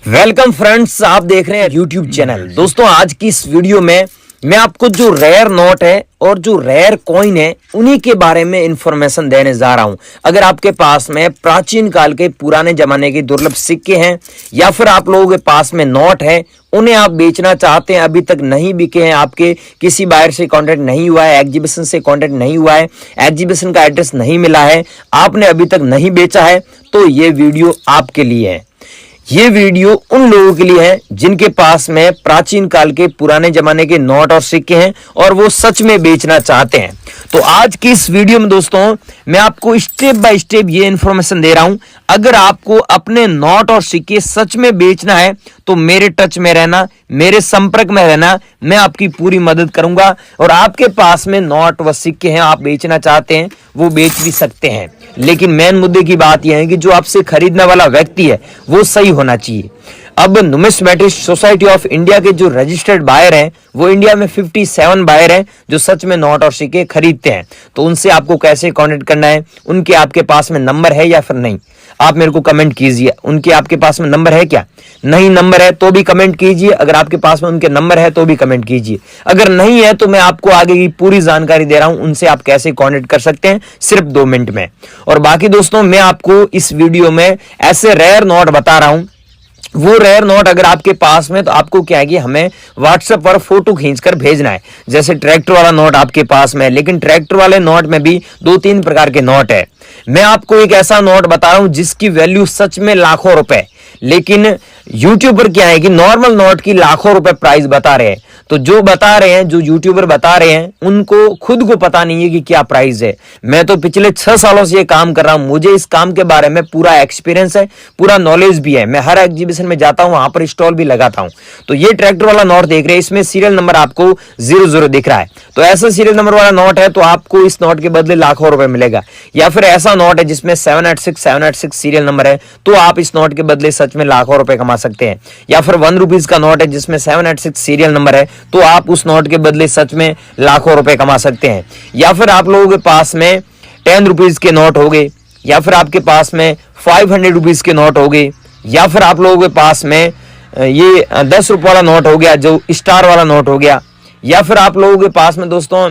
Welcome friends, आप देख रहे हैं यूट्यूब चैनल। दोस्तों, आज की इस वीडियो में मैं आपको जो रेयर नोट है और जो रेयर कॉइन है उन्हीं के बारे में इंफॉर्मेशन देने जा रहा हूं। अगर आपके पास में प्राचीन काल के पुराने जमाने के दुर्लभ सिक्के हैं या फिर आप लोगों के पास में नोट है, उन्हें आप बेचना चाहते हैं, अभी तक नहीं बिके हैं, आपके किसी बायर से कांटेक्ट नहीं हुआ है, एग्जीबिशन से कांटेक्ट नहीं हुआ है, एग्जीबिशन का एड्रेस नहीं मिला है, आपने अभी तक नहीं बेचा है, तो ये वीडियो आपके लिए है। ये वीडियो उन लोगों के लिए है जिनके पास में प्राचीन काल के पुराने जमाने के नोट और सिक्के हैं और वो सच में बेचना चाहते हैं। तो आज की इस वीडियो में दोस्तों मैं आपको स्टेप बाय स्टेप ये इंफॉर्मेशन दे रहा हूं। अगर आपको अपने नोट और सिक्के सच में बेचना है तो मेरे टच में रहना, मेरे संपर्क में रहना, मैं आपकी पूरी मदद करूंगा। और आपके पास में नोट व सिक्के हैं, आप बेचना चाहते हैं, वो बेच भी सकते हैं, लेकिन मेन मुद्दे की बात यह है कि जो आपसे खरीदने वाला व्यक्ति है वो सही होना चाहिए। अब नुमिस्मेटिक सोसाइटी ऑफ इंडिया के जो रजिस्टर्ड बायर हैं वो इंडिया में 57 बायर हैं जो सच में नोट और सिक्के खरीदते हैं। तो उनसे आपको कैसे कांटेक्ट करना है, उनके आपके पास में नंबर है या फिर नहीं, आप मेरे को कमेंट कीजिए। उनके आपके पास में नंबर है क्या? नहीं नंबर है तो भी कमेंट कीजिए। अगर आपके पास में उनके नंबर है तो भी कमेंट कीजिए। अगर नहीं है तो मैं आपको आगे की पूरी जानकारी दे रहा हूं, उनसे आप कैसे कांटेक्ट कर सकते हैं सिर्फ 2 मिनट में। और बाकी दोस्तों मैं आपको इस वीडियो में ऐसे रेयर नोट बता रहा हूं। वो रेयर नोट अगर आपके पास में, तो आपको क्या है कि हमें व्हाट्सएप पर फोटो खींचकर भेजना है। जैसे ट्रैक्टर वाला नोट आपके पास में है, लेकिन ट्रैक्टर वाले नोट में भी 2-3 प्रकार के नोट है। मैं आपको एक ऐसा नोट बता रहा हूं जिसकी वैल्यू सच में लाखों रुपए, लेकिन यूट्यूब पर क्या है कि नॉर्मल नोट की लाखों रुपए प्राइस बता रहे हैं। तो जो बता रहे हैं, जो यूट्यूबर बता रहे हैं, उनको खुद को पता नहीं है कि क्या प्राइस है। मैं तो पिछले 6 सालों से ये काम कर रहा हूं, मुझे इस काम के बारे में पूरा एक्सपीरियंस है, पूरा नॉलेज भी है। मैं हर एग्जीबिशन में जाता हूं, वहां पर स्टॉल भी लगाता हूं। तो ये ट्रैक्टर वाला नोट देख रहे हैं, इसमें सीरियल नंबर आपको 00 दिख रहा है। तो ऐसा सीरियल नंबर वाला नोट है तो आपको इस नोट के बदले लाखों रुपए मिलेगा। या फिर ऐसा नोट है जिसमें 786 सीरियल नंबर है, तो आप इस नोट के बदले सच में लाखों रुपए कमा सकते हैं। या फिर 1 रुपीज का नोट है जिसमें 786 सीरियल नंबर है, तो आप उस नोट के बदले सच में लाखों रुपए कमा सकते हैं। या फिर आप लोगों के पास में 10 रुपीज के नोट हो गए, या फिर आपके पास में 500 रुपीज के नोट हो गए, या फिर आप लोगों के पास में ये 10 रुपए वाला नोट हो गया, जो स्टार वाला नोट हो गया। या फिर आप लोगों के पास में दोस्तों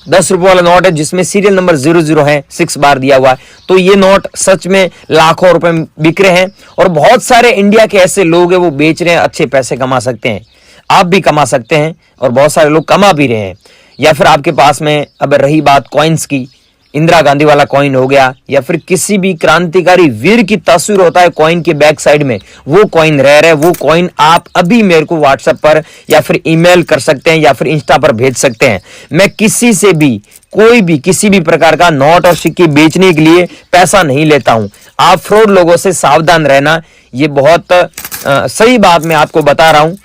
10 रुपए वाला नोट है जिसमें सीरियल नंबर 00 है, 6 बार दिया हुआ है। तो ये नोट सच में लाखों रुपए बिक रहे हैं और बहुत सारे इंडिया के ऐसे लोग हैं वो बेच रहे हैं, अच्छे पैसे कमा सकते हैं। आप भी कमा सकते हैं और बहुत सारे लोग कमा भी रहे हैं। या फिर आपके पास में अब रही बात कॉइन्स की, इंदिरा गांधी वाला कॉइन हो गया, या फिर किसी भी क्रांतिकारी वीर की तस्वीर होता है कॉइन के बैक साइड में, वो कॉइन रेयर है। वो कॉइन आप अभी मेरे को व्हाट्सएप पर या फिर ईमेल कर सकते हैं या फिर इंस्टा पर भेज सकते हैं। मैं किसी से भी कोई भी किसी भी प्रकार का नोट और सिक्के बेचने के लिए पैसा नहीं लेता हूं। आप फ्रॉड लोगों से सावधान रहना, ये बहुत सही बात मैं आपको बता रहा हूं।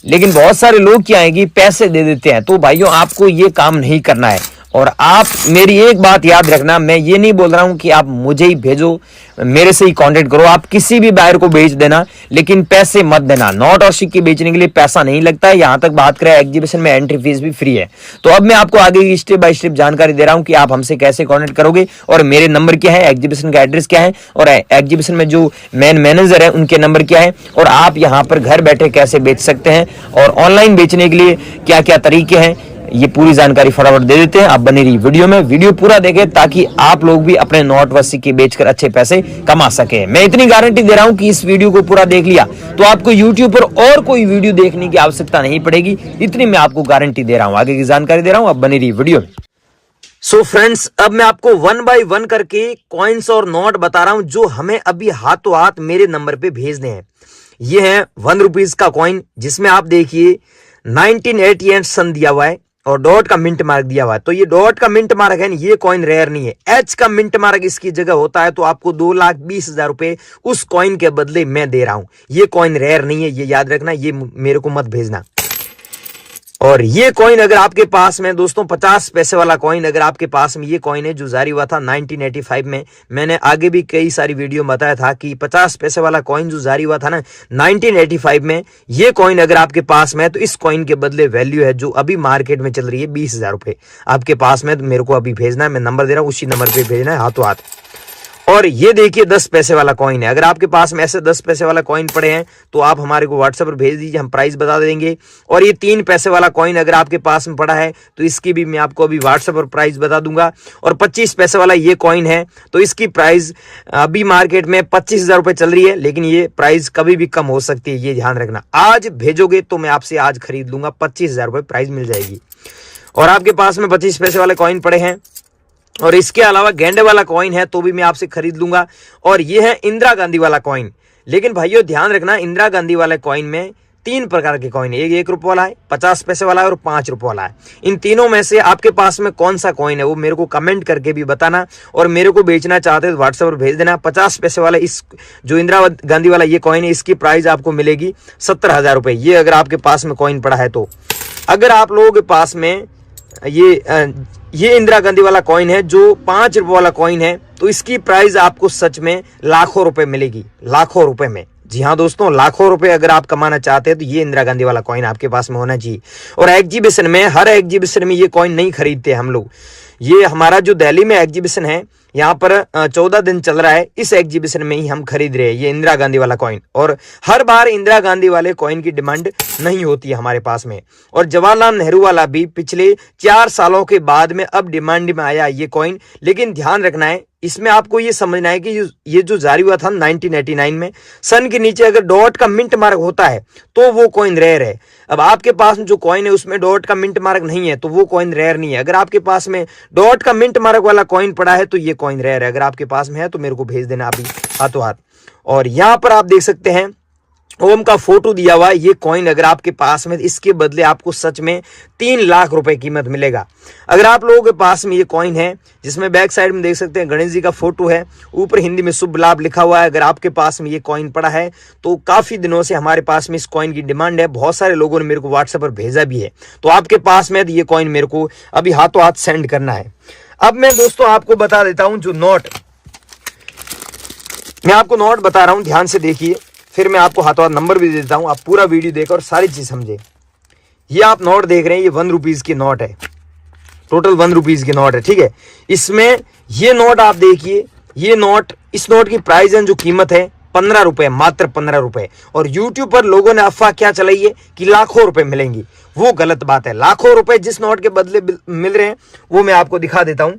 लेकिन बहुत सारे लोग क्या है कि पैसे दे देते हैं। तो भाइयों आपको ये काम नहीं करना है। और आप मेरी एक बात याद रखना, मैं ये नहीं बोल रहा हूं कि आप मुझे ही भेजो, मेरे से ही कांटेक्ट करो, आप किसी भी बायर को भेज देना, लेकिन पैसे मत देना। नोट और सिक्के बेचने के लिए पैसा नहीं लगता है। यहां तक बात करें एग्जीबिशन में एंट्री फीस भी फ्री है। तो अब मैं आपको आगे की स्टेप बाय स्टेप जानकारी दे रहा हूं कि आप हमसे कैसे कांटेक्ट करोगे और मेरे नंबर क्या है, एग्जीबिशन का एड्रेस क्या है, और एग्जीबिशन में जो मेन मैनेजर है उनके नंबर क्या है, और आप यहां पर घर बैठे कैसे बेच सकते हैं, और ऑनलाइन बेचने के लिए क्या क्या तरीके हैं, ये पूरी जानकारी फटाफट दे देते हैं। आप बने रही वीडियो में, वीडियो पूरा देखें ताकि आप लोग भी अपने नोट व सिक्के बेचकर अच्छे पैसे कमा सके। मैं इतनी गारंटी दे रहा हूं कि इस वीडियो को पूरा देख लिया तो आपको यूट्यूब पर और कोई वीडियो देखने की आवश्यकता नहीं पड़ेगी। इतनी मैं आपको गारंटी दे रहा हूं, आगे की जानकारी दे रहा हूं। आप बने रही वीडियो में। सो फ्रेंड्स, अब मैं आपको 1 बाय 1 करके कॉइन्स और नोट बता रहा हूं जो हमें अभी हाथों हाथ मेरे नंबर पे भेजने हैं। ये है 1 रुपीज का कॉइन जिसमें आप देखिए 1988 सन दिया हुआ है और डॉट का मिंट मार्क दिया हुआ है। तो ये डॉट का मिंट मार्क है, ये कॉइन रेयर नहीं है। एच का मिंट मार्क इसकी जगह होता है, तो आपको 2,20,000 रुपए उस कॉइन के बदले मैं दे रहा हूं। ये कॉइन रेयर नहीं है, ये याद रखना, ये मेरे को मत भेजना। और ये कॉइन अगर आपके पास में दोस्तों 50 पैसे वाला कॉइन अगर आपके पास में, ये कॉइन है जो जारी हुआ था 1985 में। मैंने आगे भी कई सारी वीडियो में बताया था कि 50 पैसे वाला कॉइन जो जारी हुआ था ना 1985 में, ये कॉइन अगर आपके पास में है तो इस कॉइन के बदले वैल्यू है जो अभी मार्केट में चल रही है 20,000 रुपए आपके पास में। तो मेरे को अभी भेजना है, मैं नंबर दे रहा हूं, उसी नंबर पे भेजना है हाथों हाथ। और ये देखिए 10 पैसे वाला कॉइन है। अगर आपके पास में ऐसे 10 पैसे वाला कॉइन पड़े हैं तो आप हमारे को व्हाट्सएप पर भेज दीजिए, हम प्राइस बता देंगे। और ये 3 पैसे वाला कॉइन अगर आपके पास में पड़ा है तो इसकी भी मैं आपको अभी व्हाट्सएप पर प्राइस बता दूंगा। और 25 पैसे वाला ये कॉइन है तो इसकी प्राइस अभी मार्केट में 25,000 रुपए चल रही है, लेकिन ये प्राइस कभी भी कम हो सकती है, ये ध्यान रखना। आज भेजोगे तो मैं आपसे आज खरीद लूंगा, 25,000 रुपए प्राइस मिल जाएगी। और आपके पास में 25 पैसे वाले कॉइन पड़े हैं और इसके अलावा गेंडे वाला कॉइन है तो भी मैं आपसे खरीद लूंगा। और ये है इंदिरा गांधी वाला कॉइन। लेकिन भाइयों ध्यान रखना, इंदिरा गांधी वाले कॉइन में 3 प्रकार के कॉइन है, एक 1 रुपये वाला है, 50 पैसे वाला है और 5 रुपये वाला है। इन तीनों में से आपके पास में कौन सा कॉइन है वो मेरे को कमेंट करके भी बताना। और मेरे को बेचना चाहते हो तो व्हाट्सएप पर भेज देना। 50 पैसे वाला इस जो इंदिरा गांधी वाला ये कॉइन है, इसकी प्राइस आपको मिलेगी 70,000 रुपये। ये अगर आपके पास में कॉइन पड़ा है तो। अगर आप लोगों के पास में ये इंदिरा गांधी वाला कॉइन है जो 5 रुपये वाला कॉइन है तो इसकी प्राइस आपको सच में लाखों रुपए मिलेगी, लाखों रुपए में। जी हाँ दोस्तों, लाखों रुपए अगर आप कमाना चाहते हैं तो ये इंदिरा गांधी वाला कॉइन आपके पास में होना चाहिए। और एग्जीबिशन में, हर एग्जीबिशन में ये कॉइन नहीं खरीदते हम लोग। ये हमारा जो दिल्ली में एग्जीबिशन है यहाँ पर 14 दिन चल रहा है, इस एग्जीबिशन में ही हम खरीद रहे हैं ये इंदिरा गांधी वाला कॉइन। और हर बार इंदिरा गांधी वाले कॉइन की डिमांड नहीं होती है हमारे पास में। और जवाहरलाल नेहरू वाला भी पिछले 4 सालों के बाद में अब डिमांड में आया ये कॉइन। लेकिन ध्यान रखना है, इसमें आपको ये समझना है कि ये जो जारी हुआ था 1989 में, सन के नीचे अगर डॉट का मिंट मार्क होता है तो वो कॉइन रेयर है। अब आपके पास जो कॉइन है उसमें डॉट का मिंट मार्क नहीं है तो वो कॉइन रेयर नहीं है। अगर आपके पास में डॉट का मिंट मार्क वाला कॉइन पड़ा है तो ये कॉइन रेयर है। अगर आपके पास में है तो मेरे को भेज देना अभी हाथों हाथ। और यहाँ पर आप देख सकते हैं ओम का फोटो दिया हुआ है। ये कॉइन अगर आपके पास में, इसके बदले आपको सच में 3 लाख रुपए कीमत मिलेगा। अगर आप लोगों के पास में ये कॉइन है जिसमें बैक साइड में देख सकते हैं गणेश जी का फोटो है, ऊपर हिंदी में शुभ लाभ लिखा हुआ है। अगर आपके पास में ये कॉइन पड़ा है तो काफी दिनों से हमारे पास में इस कॉइन की डिमांड है, बहुत सारे लोगों ने मेरे को व्हाट्सएप पर भेजा भी है। तो आपके पास में ये कॉइन मेरे को अभी हाथों हाथ सेंड करना है। अब मैं दोस्तों आपको बता देता हूं जो नोट, मैं आपको नोट बता रहा हूं, ध्यान से देखिए, फिर मैं आपको हाथों हाथ नंबर भी देता हूं। आप पूरा वीडियो देखो और सारी चीज समझे। ये आप नोट देख रहे हैं, ये 1 रुपीज की नोट है, टोटल 1 रुपीज की नोट है, ठीक है। इसमें ये नोट आप देखिए, ये नोट, इस नोट की प्राइस जो कीमत है 15 रुपए, मात्र 15 रुपए। और यूट्यूब पर लोगों ने अफवाह क्या चलाई है कि लाखों रुपए मिलेंगी, वो गलत बात है। लाखों रुपए जिस नोट के बदले मिल रहे हैं वो मैं आपको दिखा देता हूं।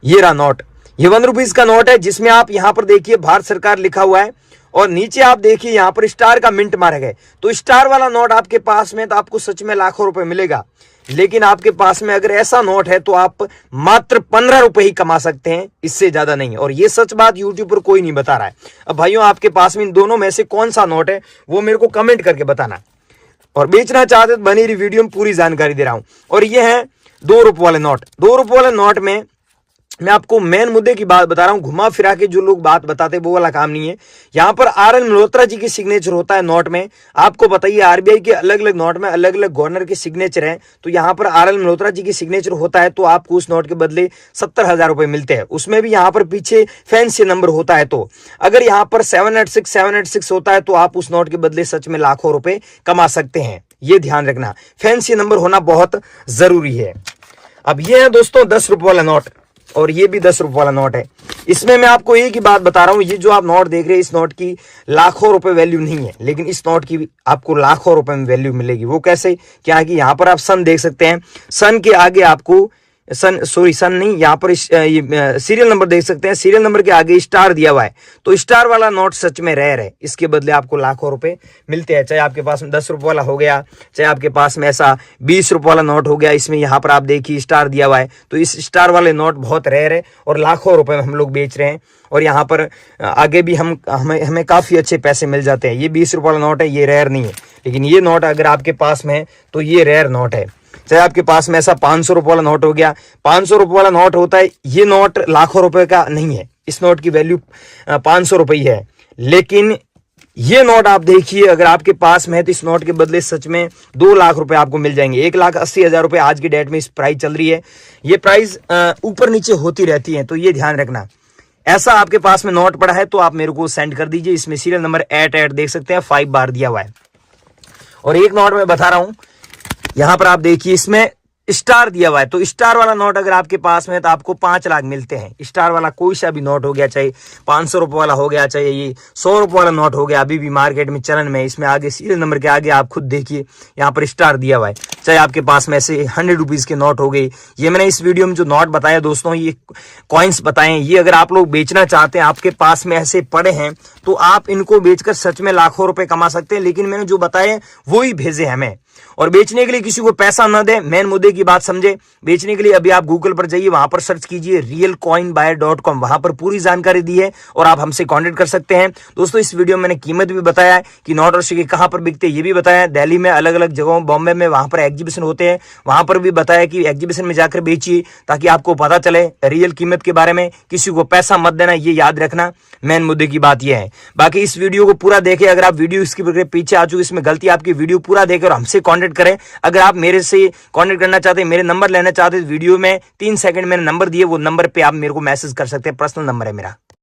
ये रहा नोट, ये 1 रुपीज का नोट है जिसमें आप यहां पर देखिए भारत सरकार लिखा हुआ है और नीचे आप देखिए यहाँ पर स्टार का मिंट मार्क है। तो स्टार वाला नोट आपके पास में तो आपको सच में लाखों रुपए मिलेगा। लेकिन आपके पास में अगर ऐसा नोट है तो आप मात्र 15 रुपए ही कमा सकते हैं, इससे ज्यादा नहीं। और ये सच बात यूट्यूब पर कोई नहीं बता रहा है। अब भाइयों आपके पास में इन दोनों में से कौन सा नोट है वो मेरे को कमेंट करके बताना। और बेचना चाहते तो बनी रही वीडियो में पूरी जानकारी दे रहा हूं। और ये है 2 रुपये वाले नोट। 2 रुपये वाले नोट में मैं आपको मेन मुद्दे की बात बता रहा हूं, घुमा फिरा के जो लोग बात बताते वो वाला काम नहीं है। यहाँ पर RN मल्होत्रा जी की सिग्नेचर होता है नोट में। आपको बताइए RBI के अलग अलग नोट में अलग अलग गवर्नर के सिग्नेचर हैं, तो यहाँ पर RN मल्होत्रा जी की सिग्नेचर होता है तो आपको उस नोट के बदले 70,000 रुपए मिलते हैं। उसमें भी यहाँ पर पीछे फैंसी नंबर होता है। तो अगर यहाँ पर 786 होता है तो आप उस नोट के बदले सच में लाखों रुपए कमा सकते हैं। ये ध्यान रखना, फैंसी नंबर होना बहुत जरूरी है। अब ये है दोस्तों 10 रुपये वाला नोट और ये भी 10 रुपये वाला नोट है। इसमें मैं आपको एक ही बात बता रहा हूं, ये जो आप नोट देख रहे हैं इस नोट की लाखों रुपए वैल्यू नहीं है, लेकिन इस नोट की आपको लाखों रुपए में वैल्यू मिलेगी। वो कैसे, क्या है कि यहाँ पर आप सन देख सकते हैं, सन के आगे आपको सन नहीं, यहाँ पर सीरियल नंबर देख सकते हैं, सीरियल नंबर के आगे स्टार दिया हुआ है। तो स्टार वाला नोट सच में रेयर है, इसके बदले आपको लाखों रुपए मिलते हैं। चाहे आपके पास में 10 रुपये वाला हो गया, चाहे आपके पास में ऐसा 20 रुपये वाला नोट हो गया, इसमें यहाँ पर आप देखिए स्टार दिया हुआ है। तो इस स्टार वाले नोट बहुत रेयर है और लाखों रुपए में हम लोग बेच रहे हैं। और यहाँ पर आगे भी हमें काफी अच्छे पैसे मिल जाते हैं। ये 20 रुपये वाला नोट है, ये रेयर नहीं है, लेकिन ये नोट अगर आपके पास में है तो ये रेयर नोट है। चाहे आपके पास में ऐसा 500 रुपये वाला नोट हो गया, 500 रुपये वाला नोट होता है, ये नोट लाखों रुपए का नहीं है, इस नोट की वैल्यू 500 रुपये है। लेकिन ये नोट आप देखिए अगर आपके पास में है तो इस नोट के बदले सच में 2 लाख रुपए आपको मिल जाएंगे। 1,80,000 रुपए आज की डेट में इस प्राइस चल रही है। ये प्राइस ऊपर नीचे होती रहती है, तो ये ध्यान रखना। ऐसा आपके पास में नोट पड़ा है तो आप मेरे को सेंड कर दीजिए। इसमें सीरियल नंबर 88 देख सकते हैं, 5 बार दिया हुआ है। और एक नोट में बता रहा हूं, यहां पर आप देखिए इसमें स्टार दिया हुआ है। तो स्टार वाला नोट अगर आपके पास में है तो आपको 5 लाख मिलते हैं। स्टार वाला कोई सा भी नोट हो गया, चाहे 500 रुपए वाला हो गया, चाहे ये 100 रुपए वाला नोट हो गया, अभी भी मार्केट में चलन में। इसमें आगे सीरियल नंबर के आगे आप खुद देखिए यहाँ पर स्टार दिया हुआ है। चाहे आपके पास में ऐसे 100 रुपीज के नोट हो गए। ये मैंने इस वीडियो में जो नोट बताया दोस्तों, ये कॉइन्स बताए, ये अगर आप लोग बेचना चाहते हैं, आपके पास में ऐसे पड़े हैं, तो आप इनको बेचकर सच में लाखों रुपए कमा सकते हैं। लेकिन मैंने जो बताए वो ही भेजे हमें, और बेचने के लिए किसी को पैसा न दे। मेन मुद्दे की बात समझे। बेचने के लिए अभी आप गूगल पर जाइए, वहां पर सर्च कीजिए realcoinbuyer.com, वहां पर पूरी जानकारी दी है और आप हमसे कांटेक्ट कर सकते हैं। दोस्तों इस वीडियो में मैंने कीमत भी बताया है कि नोट और सिक्के कहां पर बिकते हैं, ये भी बताया। दिल्ली में अलग अलग जगहों, बॉम्बे में वहां पर एग्जीबिशन होते हैं, वहां पर भी बताया कि एग्जीबिशन में जाकर बेचिए, ताकि आपको पता चले रियल कीमत के बारे में। किसी को पैसा मत देना, ये याद रखना। मेन मुद्दे की बात यह है। बाकी इस वीडियो को पूरा देखें। अगर आप वीडियो इसके पीछे आ चुके, इसमें गलती आपकी, वीडियो पूरा देखें और हमसे कांटेक्ट करें। अगर आप मेरे से कांटेक्ट करना चाहते हैं, मेरे नंबर लेना चाहते हैं, वीडियो में 3 सेकंड मैंने नंबर दिए, वो नंबर पे आप मेरे को मैसेज कर सकते हैं। पर्सनल नंबर है मेरा।